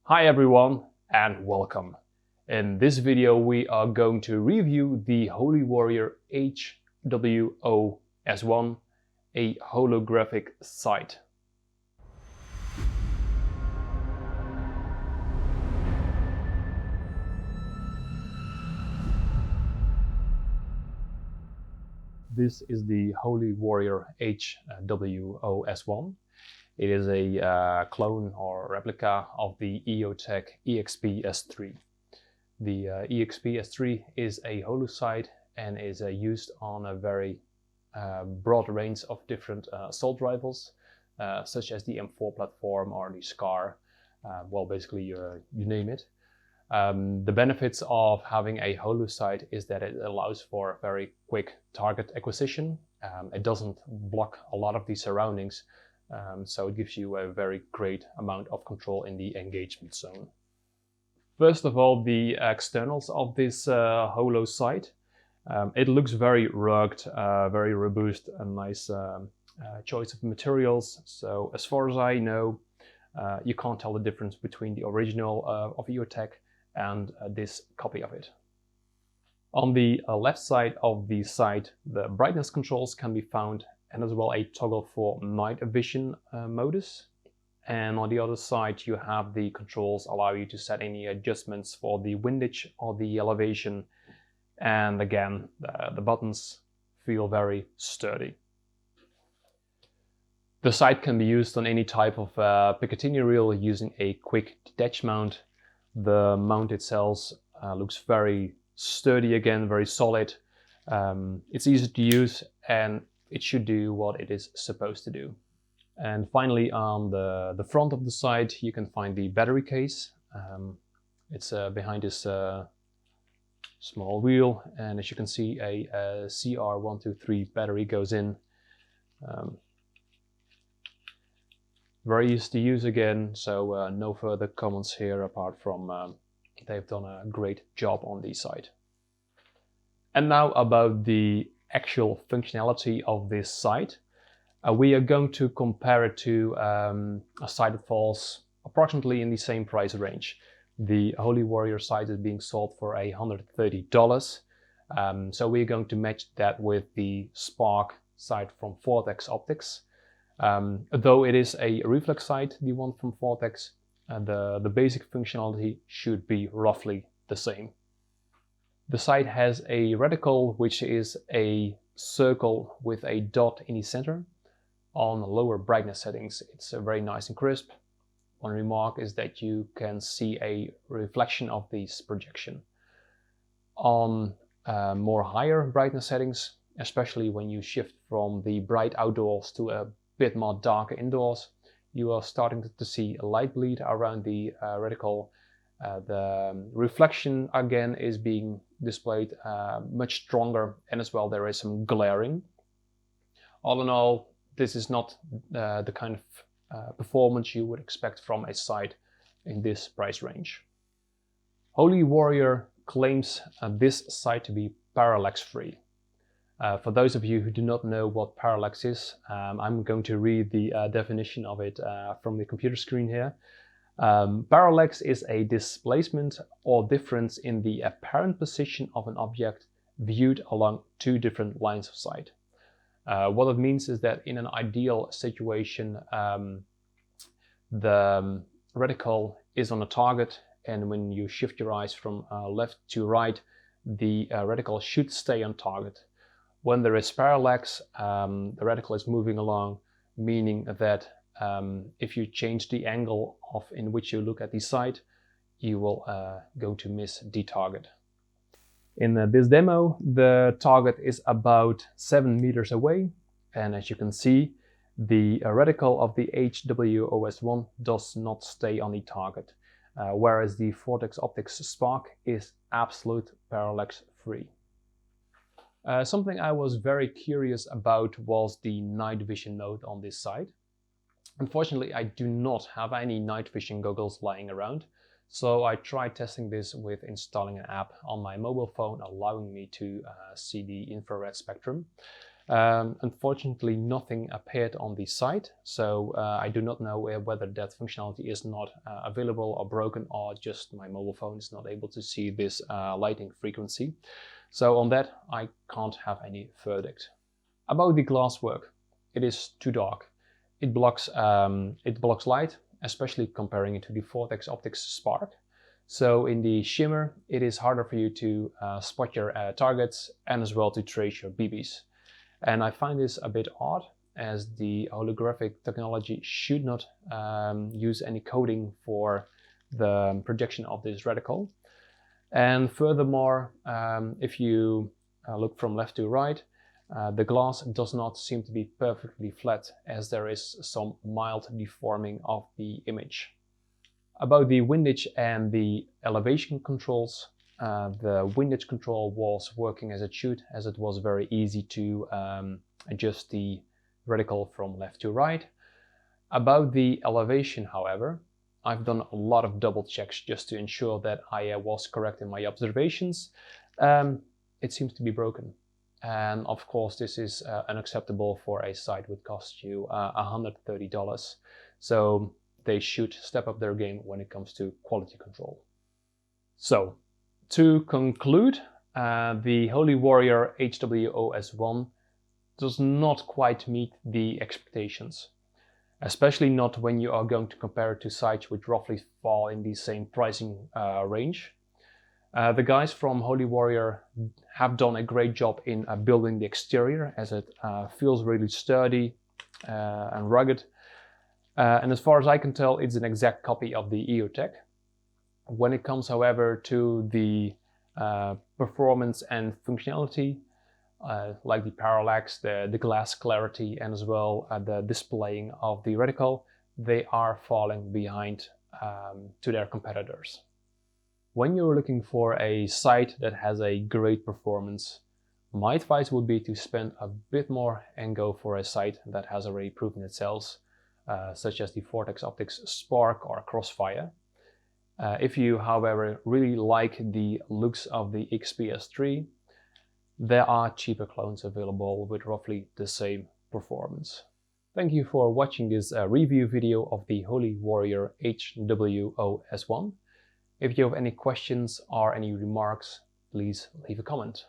Hi everyone and welcome. In this video we are going to review the Holy Warrior HWO-S1, a holographic sight. This is the Holy Warrior HWO-S1. It is a clone or replica of the EOTech EXPS3. The EXPS3 is a holosight and is used on a very broad range of different assault rifles, such as the M4 platform or the SCAR, well, basically you name it. The benefits of having a holosight is that it allows for very quick target acquisition. It doesn't block a lot of the surroundings, so it gives you a very great amount of control in the engagement zone. First of all, the externals of this holosight. It looks very rugged, very robust, a nice choice of materials. So as far as I know, you can't tell the difference between the original of EOTech and this copy of it. On the left side of the sight, the brightness controls can be found, and as well a toggle for night vision modus. And on the other side you have the controls allow you to set any adjustments for the windage or the elevation. And again, the buttons feel very sturdy. The sight can be used on any type of Picatinny reel using a quick detach mount. The mount itself looks very sturdy, again, very solid. It's easy to use and it should do what it is supposed to do. And finally, on the front of the sight, you can find the battery case. It's behind this small wheel, and as you can see, a CR123 battery goes in. Very easy to use again, so no further comments here apart from they've done a great job on the sight. And now about the actual functionality of this sight. We are going to compare it to a sight that falls approximately in the same price range. The Holy Warrior sight is being sold for $130. So we're going to match that with the Spark sight from Vortex Optics. Though it is a reflex sight, the one from Vortex, the basic functionality should be roughly the same. The sight has a reticle, which is a circle with a dot in the center. On lower brightness settings, it's very nice and crisp. One remark is that you can see a reflection of this projection. On more higher brightness settings, especially when you shift from the bright outdoors to a bit more darker indoors, you are starting to see a light bleed around the reticle. The reflection again is being displayed much stronger, and as well there is some glaring. All in all, this is not the kind of performance you would expect from a sight in this price range. Holy Warrior claims this sight to be parallax free. For those of you who do not know what parallax is, I'm going to read the definition of it from the computer screen here. Parallax is a displacement or difference in the apparent position of an object viewed along two different lines of sight. What it means is that in an ideal situation, the reticle is on a target, and when you shift your eyes from left to right, the reticle should stay on target. When there is parallax, the reticle is moving along, meaning that if you change the angle in which you look at the sight, you will go to miss the target. In this demo, the target is about 7 meters away, and as you can see, the reticle of the HWO-S1 does not stay on the target, whereas the Vortex Optics Spark is absolute parallax free. Something I was very curious about was the night vision mode on this sight. Unfortunately, I do not have any night vision goggles lying around. So I tried testing this with installing an app on my mobile phone allowing me to see the infrared spectrum. Unfortunately, nothing appeared on the site, so I do not know whether that functionality is not available or broken, or just my mobile phone is not able to see this lighting frequency. So on that, I can't have any verdict. About the glass work, it is too dark. It blocks light, especially comparing it to the Vortex Optics Spark. So in the shimmer, it is harder for you to spot your targets and as well to trace your BBs. And I find this a bit odd, as the holographic technology should not use any coding for the projection of this reticle. And furthermore, if you look from left to right, the glass does not seem to be perfectly flat, as there is some mild deforming of the image. About the windage and the elevation controls, the windage control was working as it should, as it was very easy to adjust the reticle from left to right. About the elevation, however, I've done a lot of double checks just to ensure that I was correct in my observations. It seems to be broken. And of course, this is unacceptable for a site which costs you $130. So they should step up their game when it comes to quality control. So, to conclude, the Holy Warrior HWO-S1 does not quite meet the expectations, especially not when you are going to compare it to sites which roughly fall in the same pricing range. The guys from Holy Warrior have done a great job in building the exterior, as it feels really sturdy and rugged. And as far as I can tell, it's an exact copy of the EOTech. When it comes, however, to the performance and functionality, like the parallax, the glass clarity, and as well the displaying of the reticle, they are falling behind to their competitors. When you're looking for a site that has a great performance, my advice would be to spend a bit more and go for a site that has already proven itself, such as the Vortex Optics Spark or Crossfire. If you, however, really like the looks of the XPS3, there are cheaper clones available with roughly the same performance. Thank you for watching this review video of the Holy Warrior HWO-S1. If you have any questions or any remarks, please leave a comment.